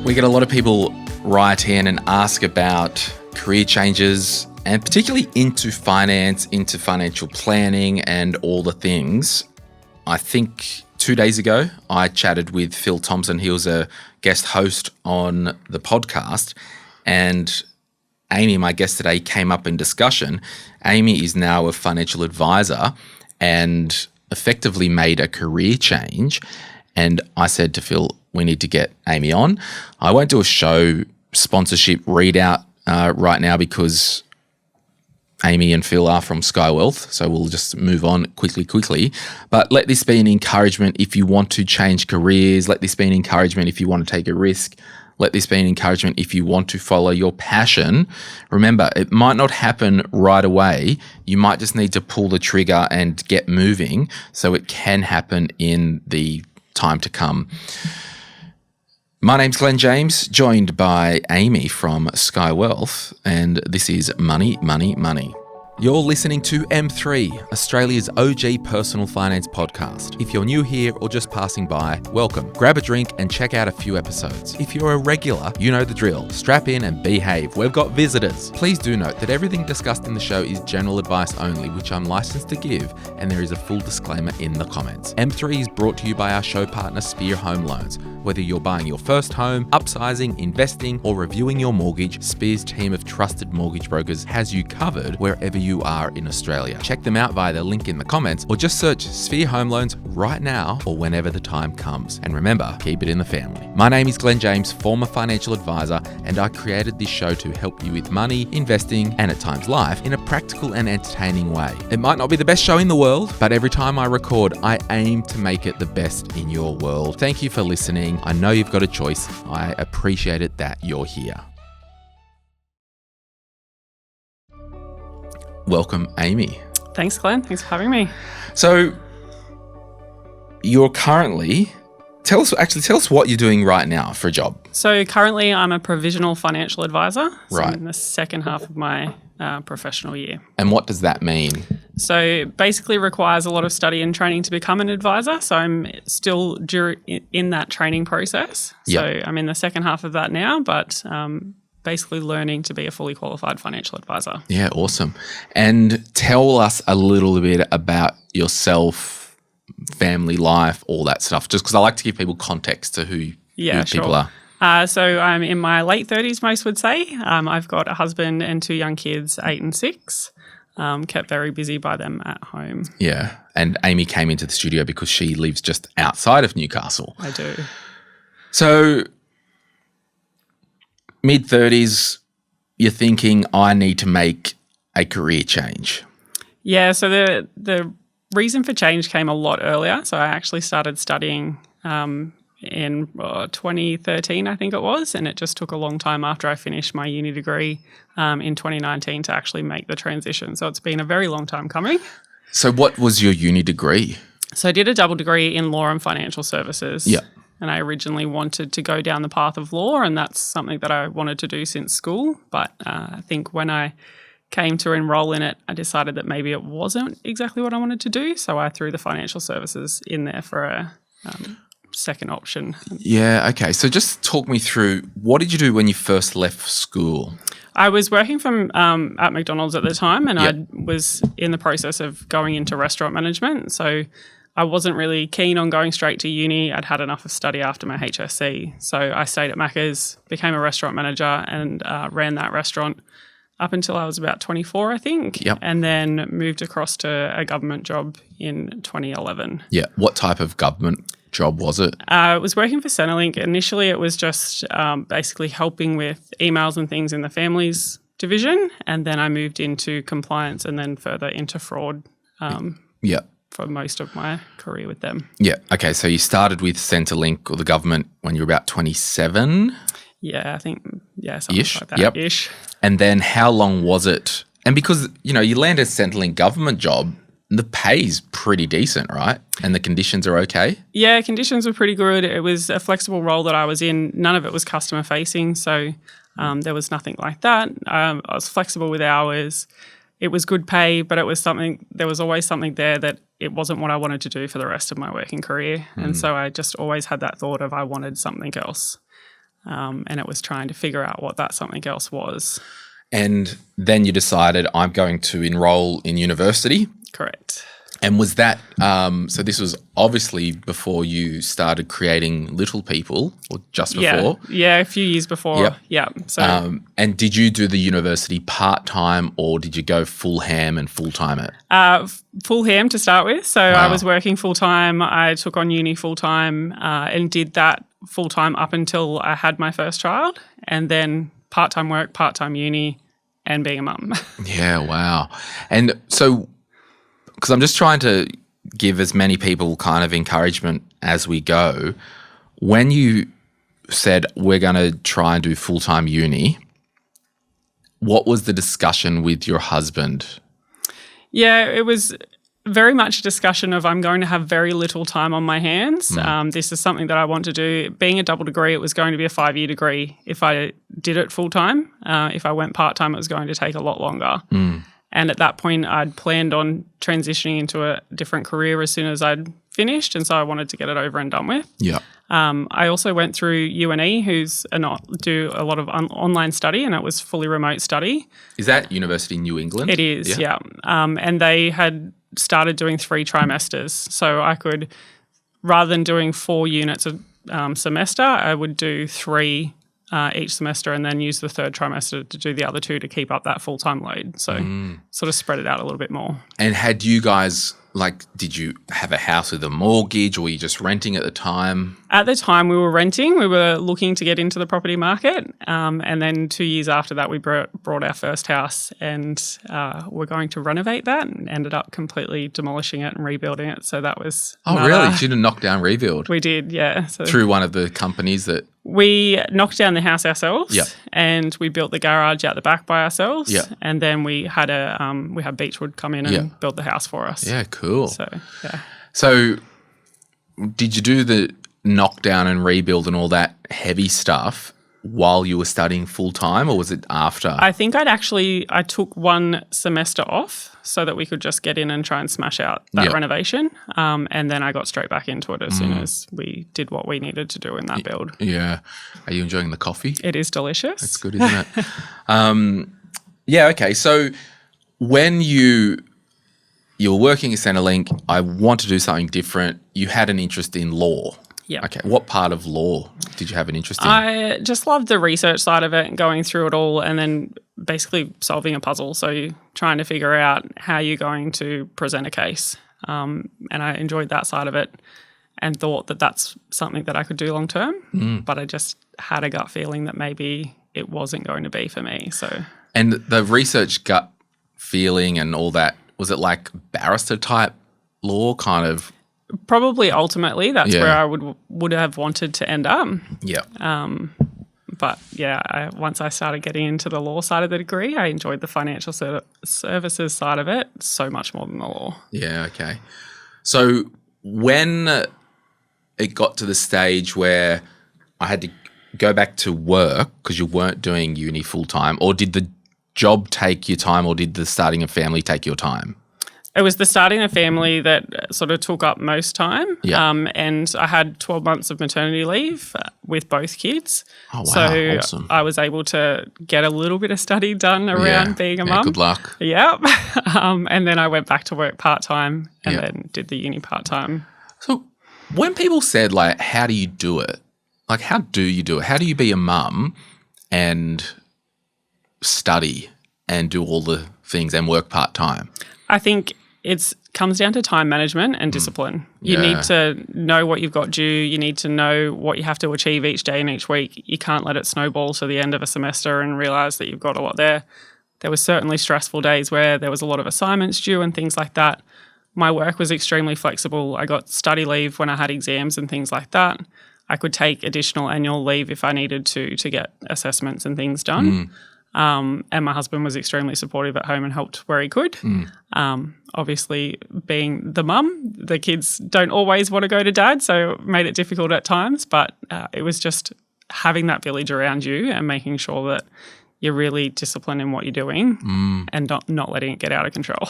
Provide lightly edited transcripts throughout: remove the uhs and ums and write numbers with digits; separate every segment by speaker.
Speaker 1: We get a lot of people write in and ask about career changes and particularly into finance, into financial planning and all the things. I think 2 days ago, I chatted with Phil Thompson. He was a guest host on the podcast, and Aimee, my guest today, came up in discussion. Aimee is now a financial advisor and effectively made a career change. And I said to Phil, we need to get Aimee on. I won't do a show sponsorship readout right now because Aimee and Phil are from Skye Wealth, so we'll just move on quickly. But let this be an encouragement if you want to change careers. Let this be an encouragement if you want to take a risk. Let this be an encouragement if you want to follow your passion. Remember, it might not happen right away. You might just need to pull the trigger and get moving so it can happen in the time to come. My name's Glen James, joined by Aimee from Skye Wealth, and this is Money, Money, Money. You're listening to M3, Australia's OG personal finance podcast. If you're new here or just passing by, welcome. Grab a drink and check out a few episodes. If you're a regular, you know the drill. Strap in and behave. We've got visitors. Please do note that everything discussed in the show is general advice only, which I'm licensed to give, and there is a full disclaimer in the comments. M3 is brought to you by our show partner, Sphere Home Loans. Whether you're buying your first home, upsizing, investing, or reviewing your mortgage, Sphere's team of trusted mortgage brokers has you covered wherever you are in Australia. Check them out via the link in the comments or just search Sphere Home Loans right now or whenever the time comes. And remember, keep it in the family. My name is Glen James, former financial advisor, and I created this show to help you with money, investing, and at times life in a practical and entertaining way. It might not be the best show in the world, but every time I record, I aim to make it the best in your world. Thank you for listening. I know you've got a choice. I appreciate it that you're here. Welcome, Aimee.
Speaker 2: Thanks, Glen. Thanks for having me.
Speaker 1: So, you're currently, tell us what you're doing right now for a job.
Speaker 2: So, currently, I'm a provisional financial advisor. So
Speaker 1: Right.
Speaker 2: I'm in the second half of my professional year.
Speaker 1: And what does that mean?
Speaker 2: So, basically, requires a lot of study and training to become an advisor. So, I'm still in that training process. So,
Speaker 1: Yep.
Speaker 2: I'm in the second half of that now, but basically learning to be a fully qualified financial advisor.
Speaker 1: Yeah, awesome. And tell us a little bit about yourself, family life, all that stuff, just because I like to give people context to who people are.
Speaker 2: So I'm in my late 30s, most would say. I've got a husband and 2 young kids, 8 and 6. Kept very busy by them at home.
Speaker 1: Yeah. And Aimee came into the studio because she lives just outside of Newcastle.
Speaker 2: I do.
Speaker 1: So mid-30s, you're thinking, I need to make a career change.
Speaker 2: Yeah, so the reason for change came a lot earlier. So I actually started studying in 2013, I think it was, and it just took a long time after I finished my uni degree in 2019 to actually make the transition. So it's been a very long time coming.
Speaker 1: So what was your uni degree?
Speaker 2: So I did a double degree in law and financial services.
Speaker 1: Yeah.
Speaker 2: And I originally wanted to go down the path of law, and that's something that I wanted to do since school. But I think when I came to enroll in it, I decided that maybe it wasn't exactly what I wanted to do. So I threw the financial services in there for a second option.
Speaker 1: Yeah, okay. So just talk me through, what did you do when you first left school?
Speaker 2: I was working from at McDonald's at the time, and
Speaker 1: Yep.
Speaker 2: I was in the process of going into restaurant management. So I wasn't really keen on going straight to uni. I'd had enough of study after my HSC. So I stayed at Macca's, became a restaurant manager, and ran that restaurant up until I was about 24, I think.
Speaker 1: Yep.
Speaker 2: And then moved across to a government job in 2011.
Speaker 1: Yeah. What type of government job was it?
Speaker 2: I was working for Centrelink. Initially, it was just basically helping with emails and things in the families division. And then I moved into compliance and then further into fraud.
Speaker 1: Yeah.
Speaker 2: For most of my career with them.
Speaker 1: Yeah. Okay. So you started with Centrelink or the government when you were about 27?
Speaker 2: Yeah, I think, something
Speaker 1: Ish.
Speaker 2: like that.
Speaker 1: Yep.
Speaker 2: Ish.
Speaker 1: And then how long was it? And because, you land a Centrelink government job, the pay's pretty decent, right? And the conditions are okay?
Speaker 2: Yeah, conditions were pretty good. It was a flexible role that I was in. None of it was customer facing, so there was nothing like that. I was flexible with hours. It was good pay, but there was always something there that it wasn't what I wanted to do for the rest of my working career. And so I just always had that thought of I wanted something else. and it was trying to figure out what that something else was.
Speaker 1: And then you decided, I'm going to enroll in university.
Speaker 2: Correct.
Speaker 1: And was that, so this was obviously before you started creating Little People, or just before?
Speaker 2: Yeah, a few years before.
Speaker 1: Yep.
Speaker 2: Yeah. So,
Speaker 1: and did you do the university part-time, or did you go full ham and full-time it?
Speaker 2: full ham to start with. So
Speaker 1: Wow.
Speaker 2: I was working full-time. I took on uni full-time and did that full-time up until I had my first child, and then part-time work, part-time uni, and being a mum.
Speaker 1: Yeah, wow. And so, because I'm just trying to give as many people kind of encouragement as we go, when you said we're going to try and do full-time uni, what was the discussion with your husband?
Speaker 2: Yeah, it was very much a discussion of I'm going to have very little time on my hands. This is something that I want to do. Being a double degree, it was going to be a 5-year degree. If I did it full-time, if I went part-time, it was going to take a lot longer. And at that point, I'd planned on transitioning into a different career as soon as I'd finished, and so I wanted to get it over and done with.
Speaker 1: Yeah.
Speaker 2: I also went through UNE, who's do a lot of online study, and it was fully remote study.
Speaker 1: Is that University in New England?
Speaker 2: It is, yeah. And they had started doing 3 trimesters, so I could, rather than doing 4 units a semester, I would do 3 each semester and then use the 3rd trimester to do the other 2 to keep up that full-time load. So sort of spread it out a little bit more.
Speaker 1: And had you guys, did you have a house with a mortgage, or were you just renting at the time?
Speaker 2: At the time, we were renting. We were looking to get into the property market. And then 2 years after that, we brought our first house, and we're going to renovate that, and ended up completely demolishing it and rebuilding it. So that was...
Speaker 1: Oh, really? You did a knockdown rebuild?
Speaker 2: We did, yeah. So
Speaker 1: through one of the companies that...
Speaker 2: We knocked down the house ourselves,
Speaker 1: Yep.
Speaker 2: and we built the garage out the back by ourselves.
Speaker 1: Yep.
Speaker 2: And then we had Beechwood come in and
Speaker 1: Yep.
Speaker 2: build the house for us.
Speaker 1: Yeah, cool.
Speaker 2: So, yeah.
Speaker 1: So did you do the knockdown and rebuild and all that heavy stuff while you were studying full-time, or was it after?
Speaker 2: I think I took 1 semester off so that we could just get in and try and smash out that
Speaker 1: Yep.
Speaker 2: renovation. And then I got straight back into it as soon as we did what we needed to do in that build.
Speaker 1: Yeah. Are you enjoying the coffee?
Speaker 2: It is delicious.
Speaker 1: It's good, isn't it? Yeah, okay. So when you were working at Centrelink, I want to do something different. You had an interest in law.
Speaker 2: Yeah.
Speaker 1: Okay. What part of law did you have an interest in?
Speaker 2: I just loved the research side of it and going through it all, and then basically solving a puzzle. So you're trying to figure out how you're going to present a case. And I enjoyed that side of it and thought that that's something that I could do long term. But I just had a gut feeling that maybe it wasn't going to be for me. So,
Speaker 1: and the research gut feeling and all that, was it like barrister type law kind of?
Speaker 2: probably ultimately that's
Speaker 1: Yeah.
Speaker 2: where I would have wanted to end up.
Speaker 1: Yeah.
Speaker 2: But yeah, once I started getting into the law side of the degree, I enjoyed the financial services side of it so much more than the law.
Speaker 1: Yeah, okay. So when it got to the stage where I had to go back to work because you weren't doing uni full time, or did the job take your time, or did the starting a family take your time?
Speaker 2: It was the starting a family that sort of took up most time.
Speaker 1: Yeah.
Speaker 2: And I had 12 months of maternity leave with both kids.
Speaker 1: Oh, wow.
Speaker 2: So
Speaker 1: Awesome.
Speaker 2: I was able to get a little bit of study done around being a mum.
Speaker 1: Good luck.
Speaker 2: Yep. And then I went back to work part-time and
Speaker 1: Yeah.
Speaker 2: then did the uni part-time.
Speaker 1: So when people said, like, how do you do it? Like, how do you do it? How do you be a mum and study and do all the things and work part-time?
Speaker 2: I think it comes down to time management and discipline. You
Speaker 1: Yeah.
Speaker 2: need to know what you've got due. You need to know what you have to achieve each day and each week. You can't let it snowball to the end of a semester and realise that you've got a lot there. There were certainly stressful days where there was a lot of assignments due and things like that. My work was extremely flexible. I got study leave when I had exams and things like that. I could take additional annual leave if I needed to get assessments and things done. And my husband was extremely supportive at home and helped where he could. Obviously, being the mum, the kids don't always want to go to dad, so it made it difficult at times. But it was just having that village around you and making sure that you're really disciplined in what you're doing and not letting it get out of control.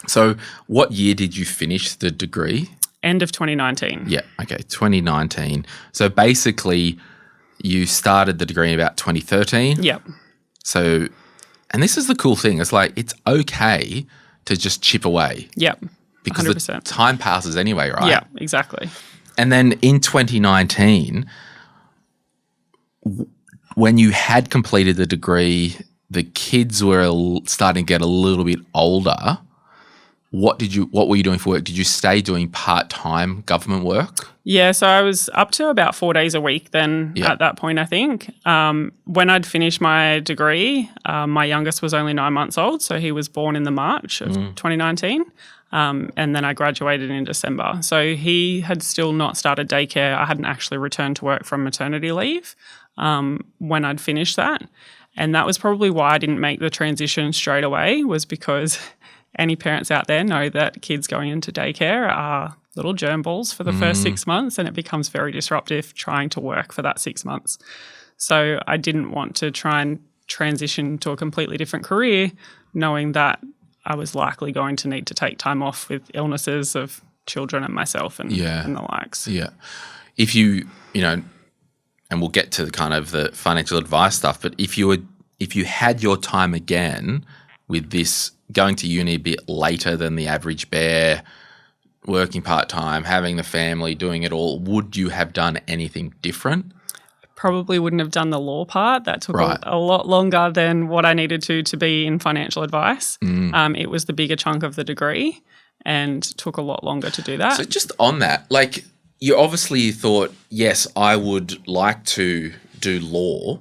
Speaker 1: So what year did you finish the degree?
Speaker 2: End of 2019.
Speaker 1: Yeah, okay, 2019. So basically you started the degree in about 2013.
Speaker 2: Yep.
Speaker 1: So, and this is the cool thing. It's like it's okay to just chip away.
Speaker 2: Yep.
Speaker 1: Because
Speaker 2: 100%.
Speaker 1: the time passes anyway, right?
Speaker 2: Yeah, exactly.
Speaker 1: And then in 2019, when you had completed the degree, the kids were starting to get a little bit older. What were you doing for work? Did you stay doing part-time government work?
Speaker 2: Yeah, so I was up to about 4 days a week then at that point, I think. When I'd finished my degree, my youngest was only 9 months old, so he was born in the March of 2019. And then I graduated in December. So he had still not started daycare. I hadn't actually returned to work from maternity leave when I'd finished that. And that was probably why I didn't make the transition straight away, was because any parents out there know that kids going into daycare are little germ balls for the first 6 months, and it becomes very disruptive trying to work for that 6 months. So I didn't want to try and transition to a completely different career, knowing that I was likely going to need to take time off with illnesses of children and myself and the likes.
Speaker 1: Yeah. If you and we'll get to the kind of the financial advice stuff, but if you had your time again with this, going to uni a bit later than the average bear, working part-time, having the family, doing it all, would you have done anything different?
Speaker 2: Probably wouldn't have done the law part. That took a lot longer than what I needed to be in financial advice. It was the bigger chunk of the degree and took a lot longer to do that.
Speaker 1: So just on that, like, you obviously thought, yes, I would like to do law.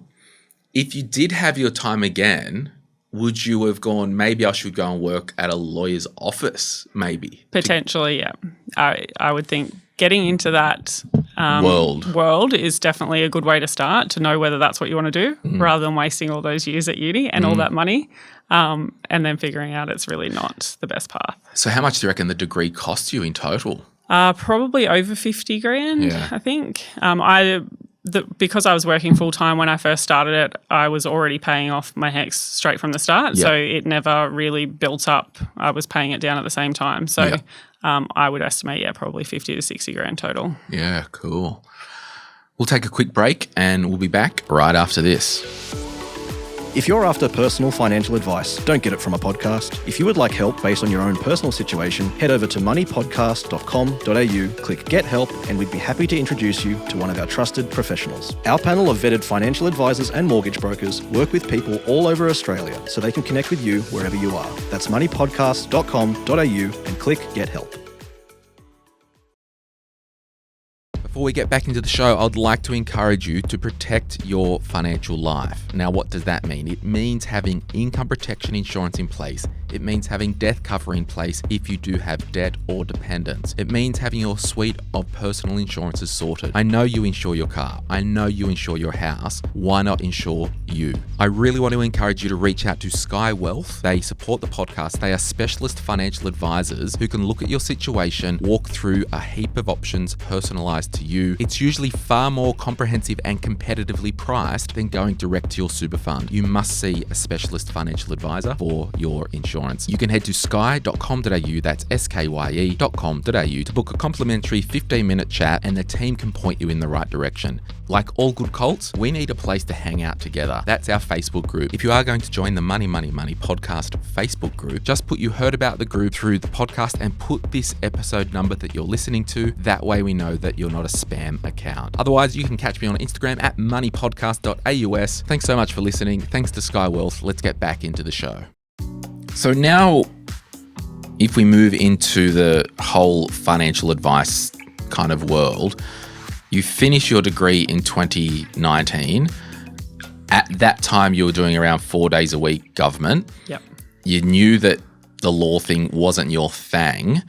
Speaker 1: If you did have your time again, would you have gone, maybe I should go and work at a lawyer's office, maybe?
Speaker 2: Potentially, yeah. I would think getting into that world is definitely a good way to start, to know whether that's what you want to do, rather than wasting all those years at uni and all that money, and then figuring out it's really not the best path.
Speaker 1: So how much do you reckon the degree cost you in total?
Speaker 2: Probably over 50 grand, I think. Because I was working full-time when I first started it, I was already paying off my HECS straight from the start, so it never really built up. I was paying it down at the same time. So I would estimate, probably 50 to 60 grand total.
Speaker 1: Yeah, cool. We'll take a quick break and we'll be back right after this.
Speaker 3: If you're after personal financial advice, don't get it from a podcast. If you would like help based on your own personal situation, head over to moneypodcast.com.au, click Get Help, and we'd be happy to introduce you to one of our trusted professionals. Our panel of vetted financial advisors and mortgage brokers work with people all over Australia so they can connect with you wherever you are. That's moneypodcast.com.au and click Get Help.
Speaker 1: Before we get back into the show, I'd like to encourage you to protect your financial life. Now, what does that mean? It means having income protection insurance in place. It means having death cover in place if you do have debt or dependents. It means having your suite of personal insurances sorted. I know you insure your car. I know you insure your house. Why not insure you? I really want to encourage you to reach out to Skye Wealth. They support the podcast. They are specialist financial advisors who can look at your situation, walk through a heap of options personalized to you. It's usually far more comprehensive and competitively priced than going direct to your super fund. You must see a specialist financial advisor for your insurance. You can head to skye.com.au, that's skye.com.au, to book a complimentary 15-minute chat and the team can point you in the right direction. Like all good cults, we need a place to hang out together. That's our Facebook group. If you are going to join the Money Money Money podcast Facebook group, just put you heard about the group through the podcast and put this episode number that you're listening to. That way we know that you're not a spam account. Otherwise, you can catch me on Instagram at moneypodcast.aus. Thanks so much for listening. Thanks to Skye Wealth. Let's get back into the show. So now, if we move into the whole financial advice kind of world, you finish your degree in 2019. At that time, you were doing around 4 days a week government.
Speaker 2: Yep.
Speaker 1: You knew that the law thing wasn't your thing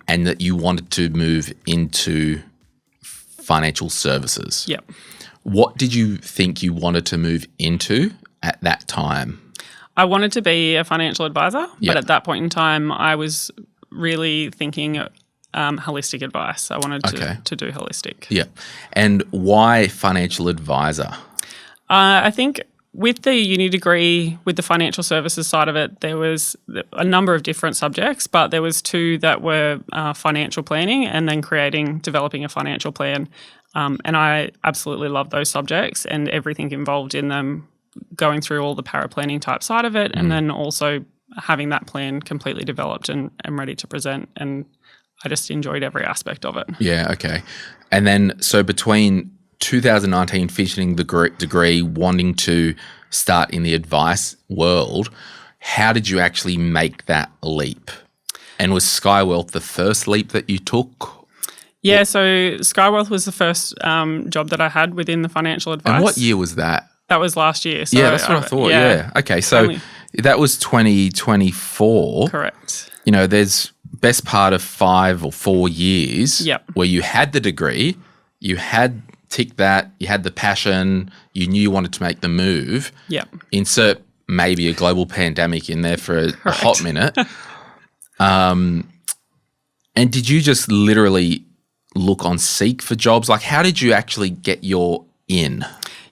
Speaker 1: and that you wanted to move into financial services.
Speaker 2: Yep.
Speaker 1: What did you think you wanted to move into at that time?
Speaker 2: I wanted to be a financial advisor, but at that point in time, I was really thinking holistic advice. I wanted to do holistic.
Speaker 1: Yeah. And why financial advisor?
Speaker 2: I think with the uni degree, with the financial services side of it, there was a number of different subjects, but there was two that were financial planning and then developing a financial plan. And I absolutely love those subjects and everything involved in them, going through all the paraplanning type side of it, and then also having that plan completely developed and ready to present. And I just enjoyed every aspect of it.
Speaker 1: Yeah, okay. And then so between 2019 finishing the degree, wanting to start in the advice world, how did you actually make that leap? And was Skye Wealth the first leap that you took?
Speaker 2: Yeah, so Skye Wealth was the first job that I had within the financial advice.
Speaker 1: And what year was that?
Speaker 2: That was last year. So
Speaker 1: yeah, that's what I thought, yeah. Okay, so that was 2024.
Speaker 2: Correct.
Speaker 1: You know, there's best part of 5 or 4 years where you had the degree, you had ticked that, you had the passion, you knew you wanted to make the move.
Speaker 2: Yep.
Speaker 1: Insert maybe a global pandemic in there for a hot minute. And did you just literally look on Seek for jobs? Like, how did you actually get your in?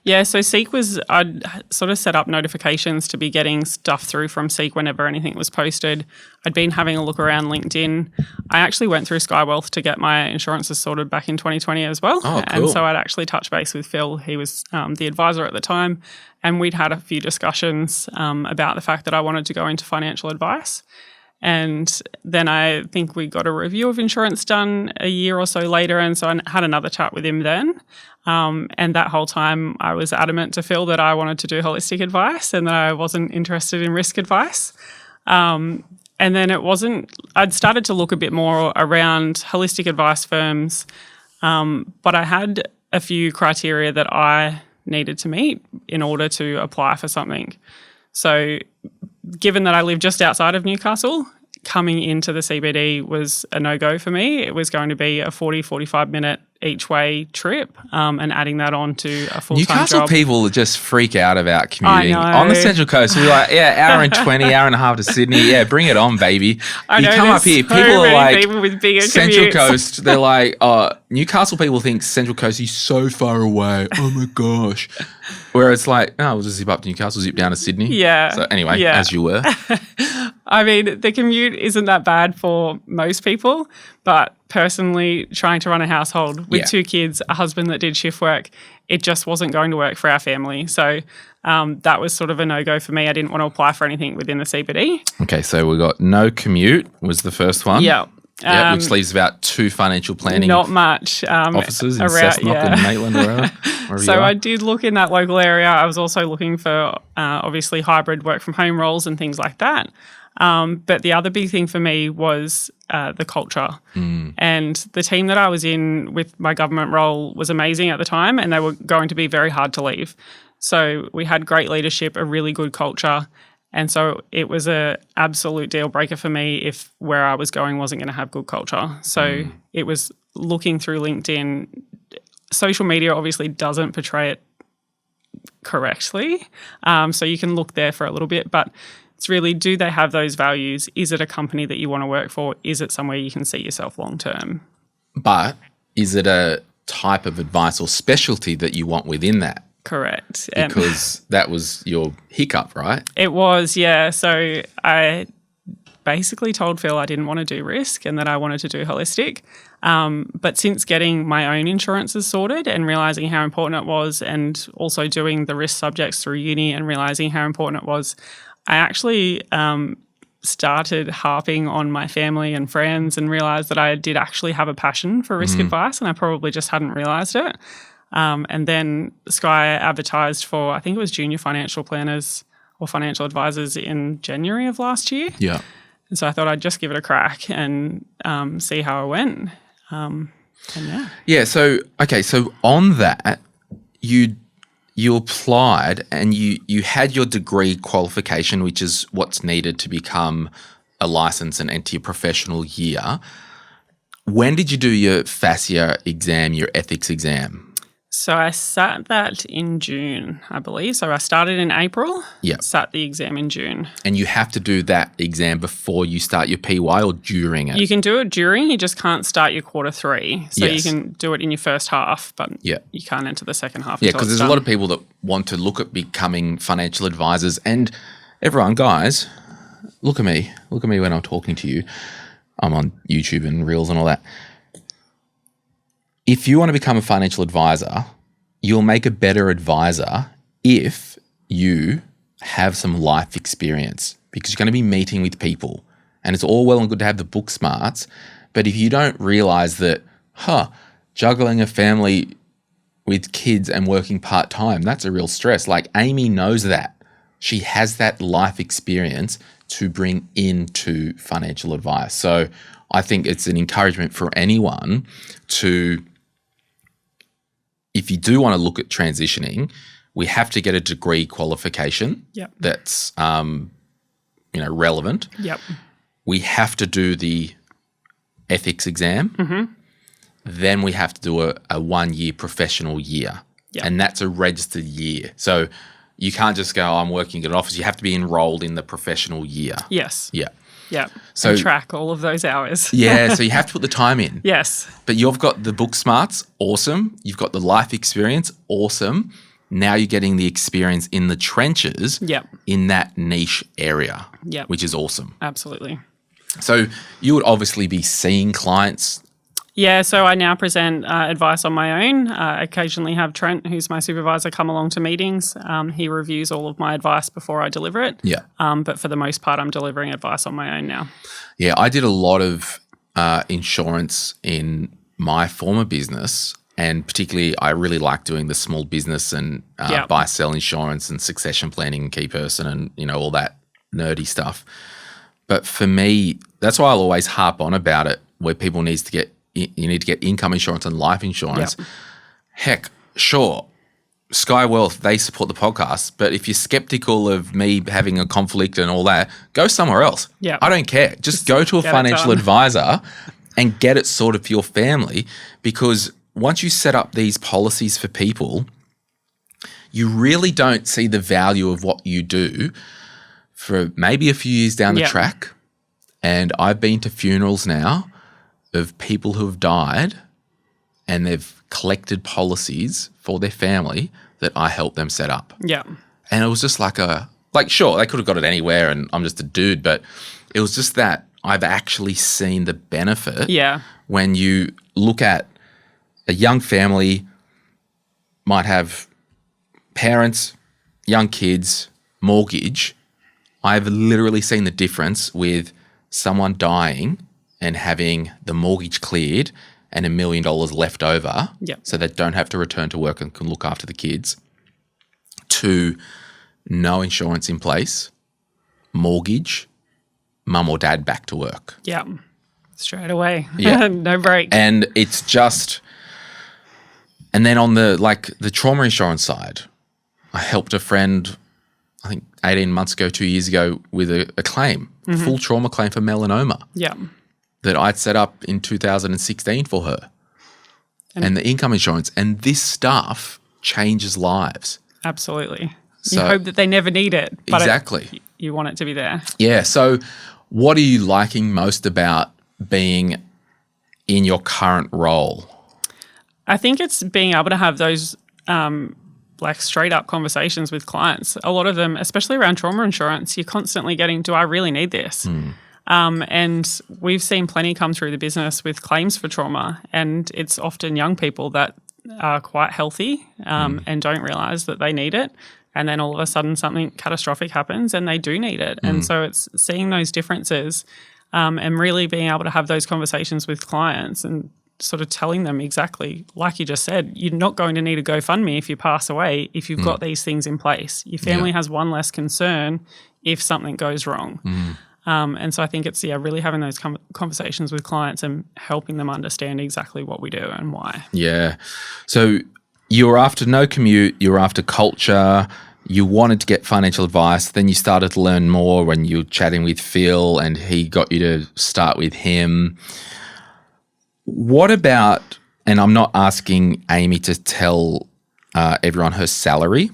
Speaker 2: Yeah, so Seek I'd sort of set up notifications to be getting stuff through from Seek whenever anything was posted. I'd been having a look around LinkedIn. I actually went through Skye Wealth to get my insurances sorted back in 2020 as well.
Speaker 1: Oh, cool.
Speaker 2: And so I'd actually touched base with Phil. He was the advisor at the time. And we'd had a few discussions about the fact that I wanted to go into financial advice. And then I think we got a review of insurance done a year or so later. And so I had another chat with him then. And that whole time I was adamant to Phil that I wanted to do holistic advice and that I wasn't interested in risk advice. And then I'd started to look a bit more around holistic advice firms, but I had a few criteria that I needed to meet in order to apply for something. So given that I live just outside of Newcastle, coming into the CBD was a no-go for me. It was going to be a 45 minute each way trip, and adding that on to a full-time
Speaker 1: Newcastle
Speaker 2: job.
Speaker 1: people just freak out about commuting.
Speaker 2: I know.
Speaker 1: On the Central Coast, we're like, hour and 20, hour and a half to Sydney. Yeah, bring it on, baby.
Speaker 2: I know,
Speaker 1: you come up here,
Speaker 2: so
Speaker 1: people are like,
Speaker 2: people with bigger
Speaker 1: Central
Speaker 2: commutes.
Speaker 1: Coast, they're like, Newcastle people think Central Coast is so far away. Oh my gosh. Where it's like, we'll just zip up to Newcastle, zip down to Sydney.
Speaker 2: Yeah.
Speaker 1: So anyway, as you were.
Speaker 2: I mean, the commute isn't that bad for most people, but personally, trying to run a household with 2 kids, a husband that did shift work, it just wasn't going to work for our family. So that was sort of a no-go for me. I didn't want to apply for anything within the CBD.
Speaker 1: Okay, so we got no commute was the first one.
Speaker 2: Yeah.
Speaker 1: Which leaves about 2 financial planning
Speaker 2: not much
Speaker 1: offices in
Speaker 2: around,
Speaker 1: Cessnock and Maitland or wherever.
Speaker 2: So I did look in that local area. I was also looking for obviously hybrid work from home roles and things like that. But the other big thing for me was the culture. And the team that I was in with my government role was amazing at the time, and they were going to be very hard to leave. So we had great leadership, a really good culture. And so it was an absolute deal breaker for me if where I was going wasn't going to have good culture. So it was looking through LinkedIn. Social media obviously doesn't portray it correctly. So you can look there for a little bit, but it's really, do they have those values? Is it a company that you want to work for? Is it somewhere you can see yourself long term?
Speaker 1: But is it a type of advice or specialty that you want within that?
Speaker 2: Correct.
Speaker 1: Because that was your hiccup, right?
Speaker 2: It was, yeah. So I basically told Phil I didn't want to do risk and that I wanted to do holistic. But since getting my own insurances sorted and realising how important it was, and also doing the risk subjects through uni and realising how important it was, I actually started harping on my family and friends and realised that I did actually have a passion for risk advice, and I probably just hadn't realised it. And then Skye advertised for, I think it was junior financial planners or financial advisors in January of last year.
Speaker 1: Yeah.
Speaker 2: And so I thought I'd just give it a crack and see how it went.
Speaker 1: Yeah. So, okay. So on that, you applied and you had your degree qualification, which is what's needed to become a license and enter your professional year. When did you do your FASIA exam, your ethics exam?
Speaker 2: So I sat that in June, I believe. So I started in April, sat the exam in June.
Speaker 1: And you have to do that exam before you start your PY or during it?
Speaker 2: You can do it during, you just can't start your quarter 3. So you can do it in your first half, but you can't enter the second half.
Speaker 1: Yeah, because there's a lot of people that want to look at becoming financial advisors. And everyone, guys, look at me. Look at me when I'm talking to you. I'm on YouTube and Reels and all that. If you want to become a financial advisor, you'll make a better advisor if you have some life experience, because you're going to be meeting with people, and it's all well and good to have the book smarts, but if you don't realize that, juggling a family with kids and working part-time, that's a real stress. Like Aimee knows that. She has that life experience to bring into financial advice. So I think it's an encouragement for anyone to, if you do want to look at transitioning, we have to get a degree qualification that's relevant. We have to do the ethics exam. Then we have to do a 1-year professional year. And that's a registered year. So you can't just go, I'm working at an office. You have to be enrolled in the professional year.
Speaker 2: Yes.
Speaker 1: Yeah.
Speaker 2: Yeah.
Speaker 1: So
Speaker 2: and track all of those hours.
Speaker 1: So you have to put the time in.
Speaker 2: Yes.
Speaker 1: But you've got the book smarts, awesome. You've got the life experience, awesome. Now you're getting the experience in the trenches in that niche area, which is awesome.
Speaker 2: Absolutely.
Speaker 1: So you would obviously be seeing clients.
Speaker 2: Yeah, so I now present advice on my own. I occasionally have Trent, who's my supervisor, come along to meetings. He reviews all of my advice before I deliver it.
Speaker 1: Yeah.
Speaker 2: But for the most part, I'm delivering advice on my own now. Yeah,
Speaker 1: I did a lot of insurance in my former business, and particularly I really like doing the small business and buy-sell insurance and succession planning and key person and, all that nerdy stuff. But for me, that's why I'll always harp on about it, where people need to get income insurance and life insurance. Heck, sure, Skye Wealth, they support the podcast, but if you're skeptical of me having a conflict and all that, go somewhere else. I don't care. Just go to a financial advisor and get it sorted for your family, because once you set up these policies for people, you really don't see the value of what you do for maybe a few years down the track. And I've been to funerals now of people who have died and they've collected policies for their family that I helped them set up. And it was just sure, they could have got it anywhere and I'm just a dude, but it was just that I've actually seen the benefit when you look at a young family, might have parents, young kids, mortgage. I've literally seen the difference with someone dying and having the mortgage cleared and $1 million left over so they don't have to return to work and can look after the kids, to no insurance in place, mortgage, mum or dad back to work.
Speaker 2: Straight away. No break.
Speaker 1: And it's just, and then on the trauma insurance side, I helped a friend, I think 18 months ago, 2 years ago, with a claim, full trauma claim for melanoma. That I'd set up in 2016 for her, and the income insurance. And this stuff changes lives.
Speaker 2: Absolutely. So, you hope that they never need it. But
Speaker 1: exactly.
Speaker 2: You want it to be there.
Speaker 1: Yeah. So what are you liking most about being in your current role?
Speaker 2: I think it's being able to have those straight up conversations with clients. A lot of them, especially around trauma insurance, you're constantly getting, do I really need this? And we've seen plenty come through the business with claims for trauma, and it's often young people that are quite healthy and don't realise that they need it. And then all of a sudden something catastrophic happens and they do need it. And so it's seeing those differences and really being able to have those conversations with clients and sort of telling them exactly, like you just said, you're not going to need a GoFundMe if you pass away if you've got these things in place. Your family has one less concern if something goes wrong. And so I think it's, really having those conversations with clients and helping them understand exactly what we do and why. Yeah.
Speaker 1: So you were after no commute, you were after culture, you wanted to get financial advice, then you started to learn more when you were chatting with Phil and he got you to start with him. What about and I'm not asking Aimee to tell everyone her salary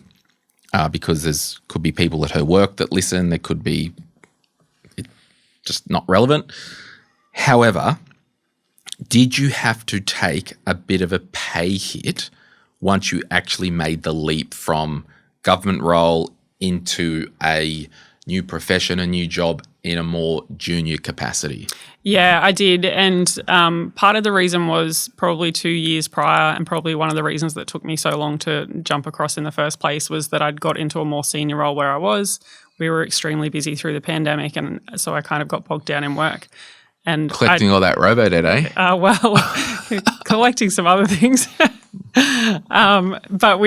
Speaker 1: because could be people at her work that listen. There could be just not relevant. However, did you have to take a bit of a pay hit once you actually made the leap from government role into a new profession, a new job in a more junior capacity?
Speaker 2: Yeah, I did. And part of the reason was probably 2 years prior, and probably one of the reasons that took me so long to jump across in the first place was that I'd got into a more senior role where I was. We were extremely busy through the pandemic, and so I kind of got bogged down in work. And
Speaker 1: collecting all that robo debt, eh?
Speaker 2: Well, collecting some other things. But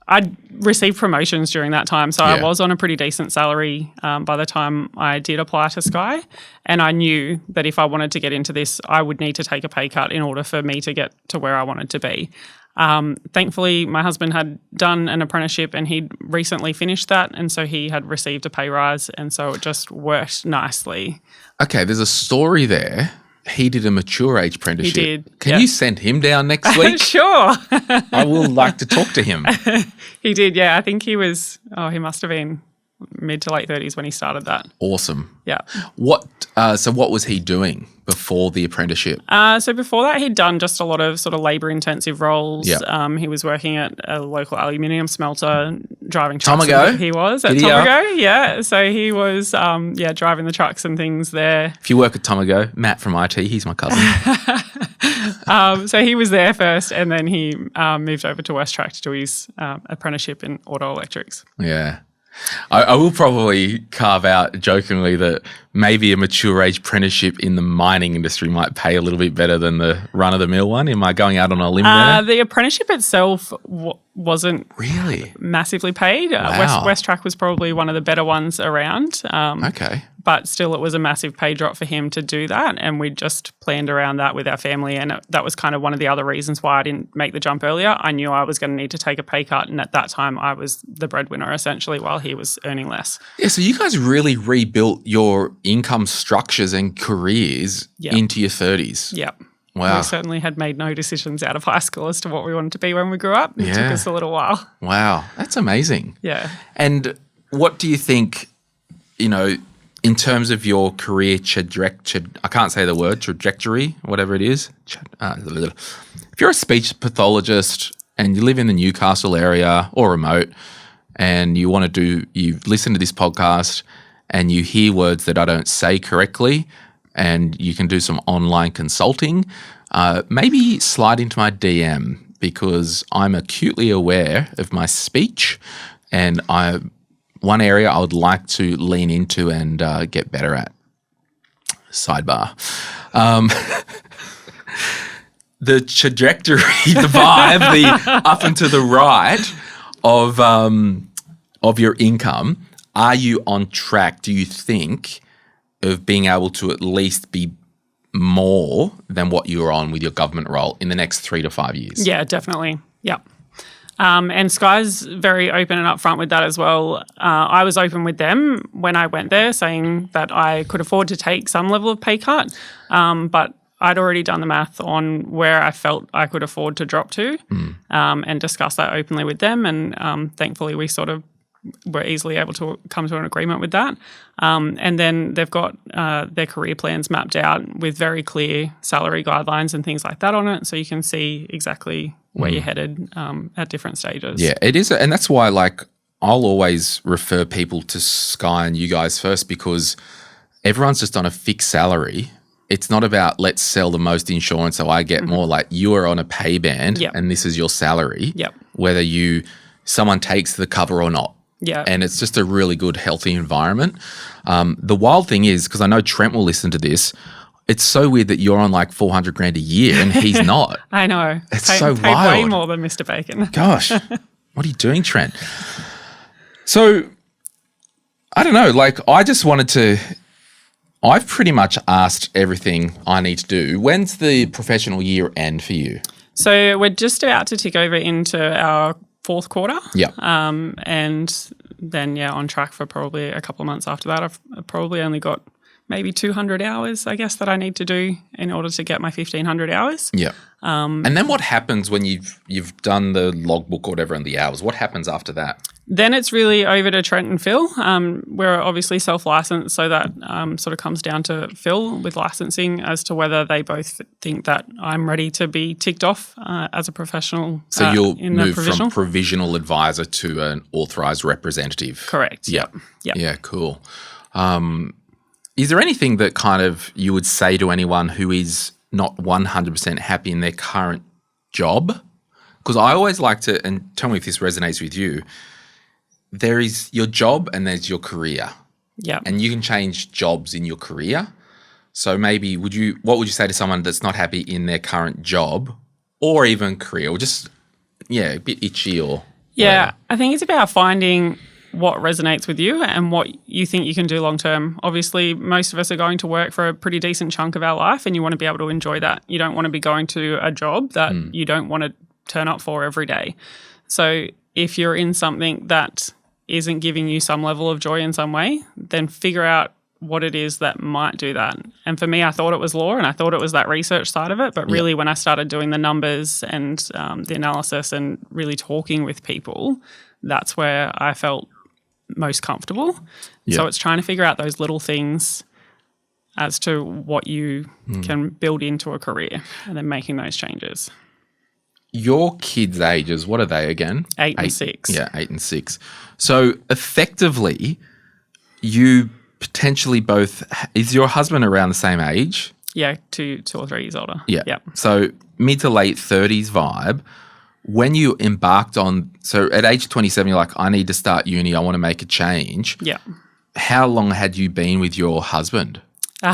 Speaker 2: I'd received promotions during that time, so I was on a pretty decent salary by the time I did apply to Skye, and I knew that if I wanted to get into this, I would need to take a pay cut in order for me to get to where I wanted to be. Thankfully, my husband had done an apprenticeship and he'd recently finished that, and so he had received a pay rise, and so it just worked nicely.
Speaker 1: Okay, there's a story there. He did a mature age apprenticeship.
Speaker 2: He did.
Speaker 1: Can you send him down next week?
Speaker 2: Sure.
Speaker 1: I will like to talk to him.
Speaker 2: He did, yeah. I think he must have been mid to late 30s when he started that.
Speaker 1: Awesome.
Speaker 2: Yeah.
Speaker 1: So what was he doing before the apprenticeship?
Speaker 2: So before that, he'd done just a lot of sort of labour-intensive roles.
Speaker 1: Yeah.
Speaker 2: He was working at a local aluminium smelter, driving trucks.
Speaker 1: Tomago?
Speaker 2: He was at Tomago, yeah. So he was, driving the trucks and things there.
Speaker 1: If you work at Tomago, Matt from IT, he's my cousin.
Speaker 2: So he was there first, and then he moved over to Westtrack to do his apprenticeship in auto electrics.
Speaker 1: Yeah. I will probably carve out jokingly that maybe a mature age apprenticeship in the mining industry might pay a little bit better than the run-of-the-mill one. Am I going out on a limb there?
Speaker 2: The apprenticeship itself wasn't
Speaker 1: really
Speaker 2: massively paid.
Speaker 1: Wow.
Speaker 2: Westtrack was probably one of the better ones around.
Speaker 1: Okay.
Speaker 2: But still, it was a massive pay drop for him to do that, and we just planned around that with our family, and that was kind of one of the other reasons why I didn't make the jump earlier. I knew I was going to need to take a pay cut, and at that time, I was the breadwinner essentially while he was earning less.
Speaker 1: Yeah, so you guys really rebuilt your income structures and careers into your 30s.
Speaker 2: Yep.
Speaker 1: Wow.
Speaker 2: We certainly had made no decisions out of high school as to what we wanted to be when we grew up. It took us a little while.
Speaker 1: Wow, that's amazing.
Speaker 2: Yeah.
Speaker 1: And what do you think, in terms of your career I can't say the word, trajectory, whatever it is. If you're a speech pathologist and you live in the Newcastle area or remote and you listen to this podcast and you hear words that I don't say correctly and you can do some online consulting, maybe slide into my DM because I'm acutely aware of my speech and one area I would like to lean into and get better at. Sidebar. The trajectory, the vibe, the up and to the right of your income, are you on track, do you think, of being able to at least be more than what you were on with your government role in the next 3 to 5 years?
Speaker 2: Yeah, definitely. Yep. And Skye's very open and upfront with that as well. I was open with them when I went there, saying that I could afford to take some level of pay cut, but I'd already done the math on where I felt I could afford to drop to and discuss that openly with them. And thankfully, we sort of were easily able to come to an agreement with that. And then they've got their career plans mapped out with very clear salary guidelines and things like that on it, so you can see exactly where you're headed at different stages.
Speaker 1: Yeah, it is. And that's why, I'll always refer people to Skye and you guys first because everyone's just on a fixed salary. It's not about let's sell the most insurance so I get more. You are on a pay band and this is your salary, whether someone takes the cover or not.
Speaker 2: Yeah.
Speaker 1: And it's just a really good, healthy environment. The wild thing is, because I know Trent will listen to this, it's so weird that you're on $400,000 a year and he's not.
Speaker 2: I know.
Speaker 1: It's so wild.
Speaker 2: Way more than Mr. Bacon.
Speaker 1: Gosh, what are you doing, Trent? So, I don't know. I just wanted to. I've pretty much asked everything I need to do. When's the professional year end for you?
Speaker 2: So we're just about to tick over into our fourth quarter.
Speaker 1: Yeah.
Speaker 2: And then, on track for probably a couple of months after that. I've probably only got maybe 200 hours, I guess, that I need to do in order to get my 1,500 hours.
Speaker 1: Yeah. And then what happens when you've done the logbook or whatever and the hours? What happens after that?
Speaker 2: Then it's really over to Trent and Phil. We're obviously self-licensed, so that sort of comes down to Phil with licensing as to whether they both think that I'm ready to be ticked off as a professional.
Speaker 1: So you'll
Speaker 2: in
Speaker 1: move
Speaker 2: the provisional.
Speaker 1: from provisional advisor to an authorised representative.
Speaker 2: Correct.
Speaker 1: Yeah.
Speaker 2: Yep.
Speaker 1: Yeah, cool. Is there anything that kind of you would say to anyone who is not 100% happy in their current job? Because I always like to, and tell me if this resonates with you, there is your job and there's your career.
Speaker 2: Yeah.
Speaker 1: And you can change jobs in your career. So maybe what would you say to someone that's not happy in their current job or even career, or just, a bit itchy or
Speaker 2: Yeah,
Speaker 1: whatever?
Speaker 2: I think it's about finding what resonates with you and what you think you can do long term. Obviously, most of us are going to work for a pretty decent chunk of our life, and you want to be able to enjoy that. You don't want to be going to a job that you don't want to turn up for every day. So if you're in something that isn't giving you some level of joy in some way, then figure out what it is that might do that. And for me, I thought it was law and I thought it was that research side of it. But really, when I started doing the numbers and the analysis and really talking with people, that's where I felt most comfortable.
Speaker 1: Yeah.
Speaker 2: So it's trying to figure out those little things as to what you can build into a career and then making those changes.
Speaker 1: Your kids' ages, what are they again?
Speaker 2: 8 and 6.
Speaker 1: Yeah, 8 and 6. So effectively, you potentially both – is your husband around the same age?
Speaker 2: Yeah, 2 or 3 years older.
Speaker 1: Yeah.
Speaker 2: Yep.
Speaker 1: So mid to late 30s vibe. When you embarked on – so at age 27, you're like, I need to start uni. I want to make a change.
Speaker 2: Yeah.
Speaker 1: How long had you been with your husband?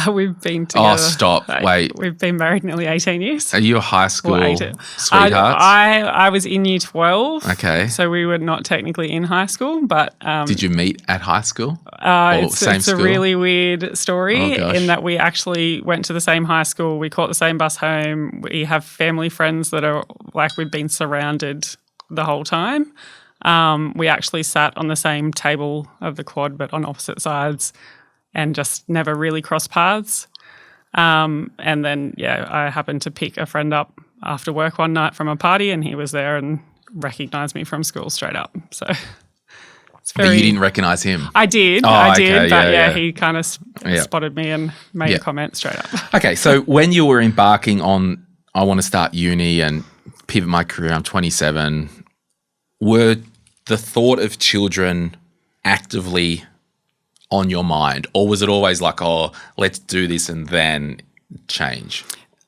Speaker 2: We've been together.
Speaker 1: Oh, stop. Wait.
Speaker 2: We've been married nearly 18 years.
Speaker 1: Are you a high school
Speaker 2: Well,
Speaker 1: sweetheart?
Speaker 2: I was in year 12.
Speaker 1: Okay.
Speaker 2: So we were not technically in high school, but
Speaker 1: Did you meet at high school?
Speaker 2: it's a
Speaker 1: school?
Speaker 2: really weird story
Speaker 1: Oh, gosh.
Speaker 2: in that we actually went to the same high school. We caught the same bus home. We have family friends that are like we've been surrounded the whole time. We actually sat on the same table of the quad but on opposite sides and just never really crossed paths. And then, I happened to pick a friend up after work one night from a party and he was there and recognised me from school straight up. So it's very...
Speaker 1: But you didn't recognise him?
Speaker 2: I did,
Speaker 1: okay,
Speaker 2: but he kind of spotted me and made a comment straight up.
Speaker 1: Okay, so when you were embarking on, I want to start uni and pivot my career, I'm 27, were the thought of children actively on your mind, or was it always like, oh, let's do this and then change?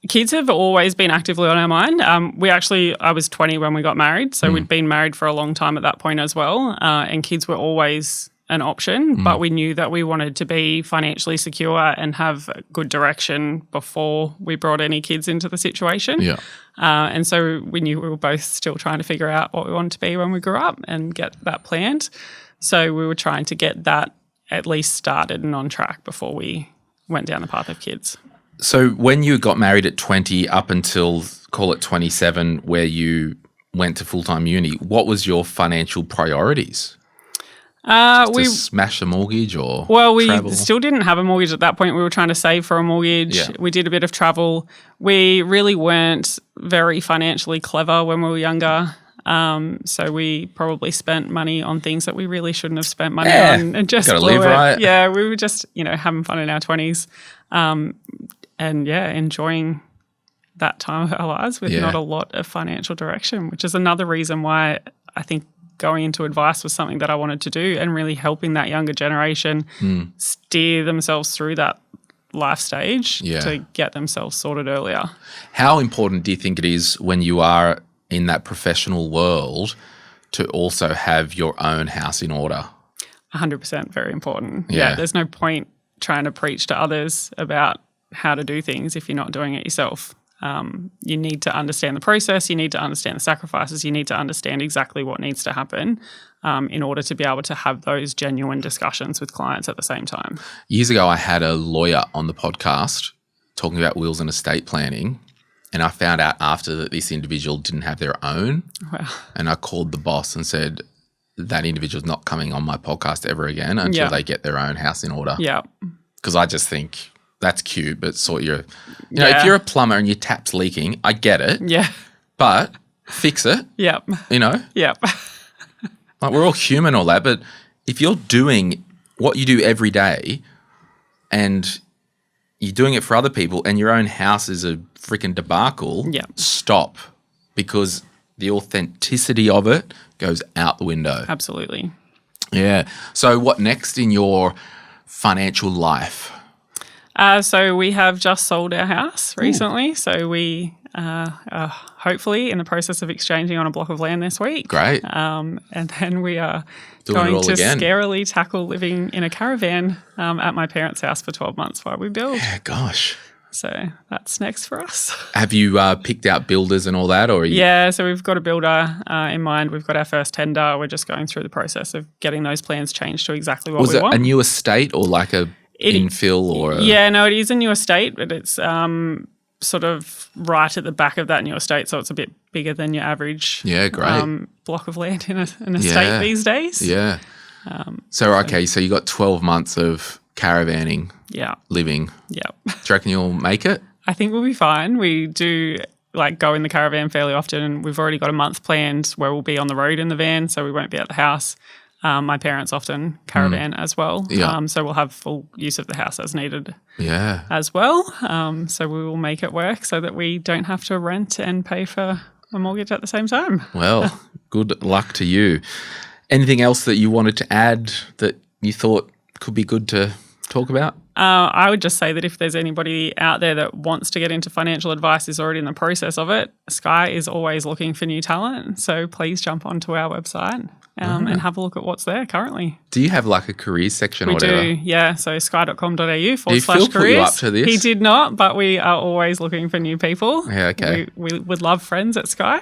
Speaker 2: Kids have always been actively on our mind. I was 20 when we got married, so we'd been married for a long time at that point as well, and kids were always an option, but we knew that we wanted to be financially secure and have good direction before we brought any kids into the situation.
Speaker 1: Yeah.
Speaker 2: And so we knew we were both still trying to figure out what we wanted to be when we grew up and get that planned. So we were trying to get that at least started and on track before we went down the path of kids.
Speaker 1: So when you got married at 20 up until, call it 27, where you went to full-time uni, what was your financial priorities? To smash a mortgage or
Speaker 2: we
Speaker 1: travel?
Speaker 2: Still didn't have a mortgage at that point. We were trying to save for a mortgage.
Speaker 1: Yeah.
Speaker 2: We did a bit of travel. We really weren't very financially clever when we were younger. So we probably spent money on things that we really shouldn't have spent money on and just
Speaker 1: gotta
Speaker 2: blew
Speaker 1: live,
Speaker 2: it.
Speaker 1: right?
Speaker 2: Yeah, we were just, having fun in our 20s and enjoying that time of our lives with not a lot of financial direction, which is another reason why I think going into advice was something that I wanted to do and really helping that younger generation steer themselves through that life stage to get themselves sorted earlier.
Speaker 1: How important do you think it is when you are in that professional world to also have your own house in order?
Speaker 2: 100%, very important.
Speaker 1: Yeah.
Speaker 2: There's no point trying to preach to others about how to do things if you're not doing it yourself. You need to understand the process, you need to understand the sacrifices, you need to understand exactly what needs to happen in order to be able to have those genuine discussions with clients at the same time.
Speaker 1: Years ago, I had a lawyer on the podcast talking about wills and estate planning, and I found out after that this individual didn't have their own.
Speaker 2: Wow.
Speaker 1: And I called the boss and said, that individual's not coming on my podcast ever again until they get their own house in order.
Speaker 2: Yeah.
Speaker 1: because I just think that's cute, but sort your, if you're a plumber and your tap's leaking, I get it.
Speaker 2: Yeah.
Speaker 1: But fix it.
Speaker 2: Yep.
Speaker 1: Yep. Like we're all human, all that, but if you're doing what you do every day and you're doing it for other people and your own house is a freaking debacle, stop, because the authenticity of it goes out the window.
Speaker 2: Absolutely.
Speaker 1: Yeah. So what next in your financial life?
Speaker 2: So we have just sold our house recently. Ooh. So we are hopefully in the process of exchanging on a block of land this week.
Speaker 1: Great.
Speaker 2: And then we are
Speaker 1: going to
Speaker 2: scarily tackle living in a caravan at my parents' house for 12 months while we build.
Speaker 1: Yeah, gosh.
Speaker 2: So that's next for us.
Speaker 1: Have you picked out builders and all that? Or
Speaker 2: Yeah, so we've got a builder in mind. We've got our first tender. We're just going through the process of getting those plans changed to exactly what we want.
Speaker 1: Was it a new estate or like a infill or
Speaker 2: Yeah, no, it is a new estate, but it's sort of right at the back of that new estate, so it's a bit bigger than your average block of land in an estate these days.
Speaker 1: Yeah. So you got 12 months of caravanning, living.
Speaker 2: Yeah.
Speaker 1: Do you reckon you'll make it?
Speaker 2: I think we'll be fine. We do go in the caravan fairly often, and we've already got a month planned where we'll be on the road in the van, so we won't be at the house. My parents often caravan as well, so we'll have full use of the house as needed as well. So we will make it work so that we don't have to rent and pay for a mortgage at the same time.
Speaker 1: Well, good luck to you. Anything else that you wanted to add that you thought could be good to talk about?
Speaker 2: I would just say that if there's anybody out there that wants to get into financial advice, is already in the process of it, Skye is always looking for new talent. So please jump onto our website and have a look at what's there currently.
Speaker 1: Do you have like a careers section or whatever?
Speaker 2: We do, yeah. So skye.com.au/careers.
Speaker 1: Did Phil put you up to this?
Speaker 2: He did not, but we are always looking for new people.
Speaker 1: Yeah, okay.
Speaker 2: We would love friends at Skye.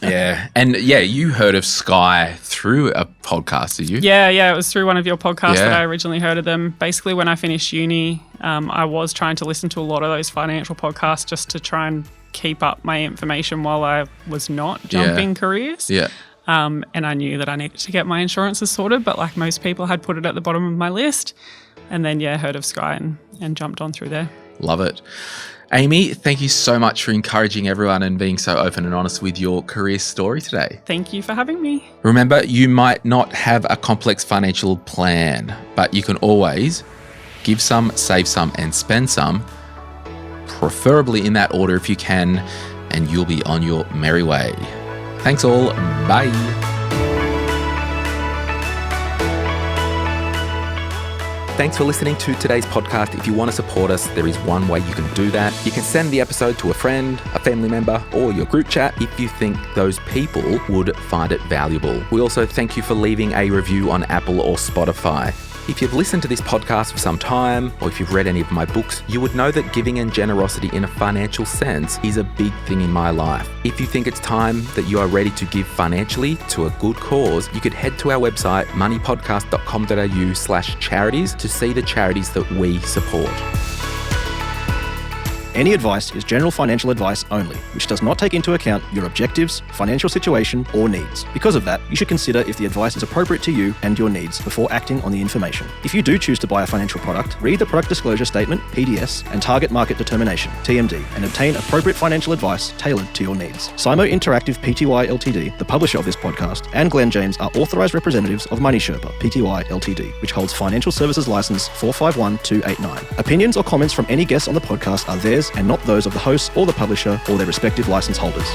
Speaker 1: Yeah. And you heard of Skye through a podcast, did you?
Speaker 2: Yeah. It was through one of your podcasts that I originally heard of them. Basically, when I finished uni, I was trying to listen to a lot of those financial podcasts just to try and keep up my information while I was not jumping careers.
Speaker 1: Yeah.
Speaker 2: And I knew that I needed to get my insurances sorted, but like most people had put it at the bottom of my list. And then, heard of Skye and jumped on through there.
Speaker 1: Love it. Aimee, thank you so much for encouraging everyone and being so open and honest with your career story today.
Speaker 2: Thank you for having me.
Speaker 1: Remember, you might not have a complex financial plan, but you can always give some, save some, and spend some, preferably in that order if you can, and you'll be on your merry way. Thanks all. Bye. Thanks for listening to today's podcast. If you want to support us, there is one way you can do that. You can send the episode to a friend, a family member, or your group chat if you think those people would find it valuable. We also thank you for leaving a review on Apple or Spotify. If you've listened to this podcast for some time, or if you've read any of my books, you would know that giving and generosity in a financial sense is a big thing in my life. If you think it's time that you are ready to give financially to a good cause, you could head to our website, moneypodcast.com.au/charities to see the charities that we support.
Speaker 3: Any advice is general financial advice only, which does not take into account your objectives, financial situation, or needs. Because of that, you should consider if the advice is appropriate to you and your needs before acting on the information. If you do choose to buy a financial product, read the Product Disclosure Statement, PDS, and Target Market Determination, TMD, and obtain appropriate financial advice tailored to your needs. Simo Interactive Pty Ltd, the publisher of this podcast, and Glen James are authorised representatives of Money Sherpa Pty Ltd, which holds Financial Services Licence 451289. Opinions or comments from any guests on the podcast are theirs and not those of the host or the publisher or their respective licence holders.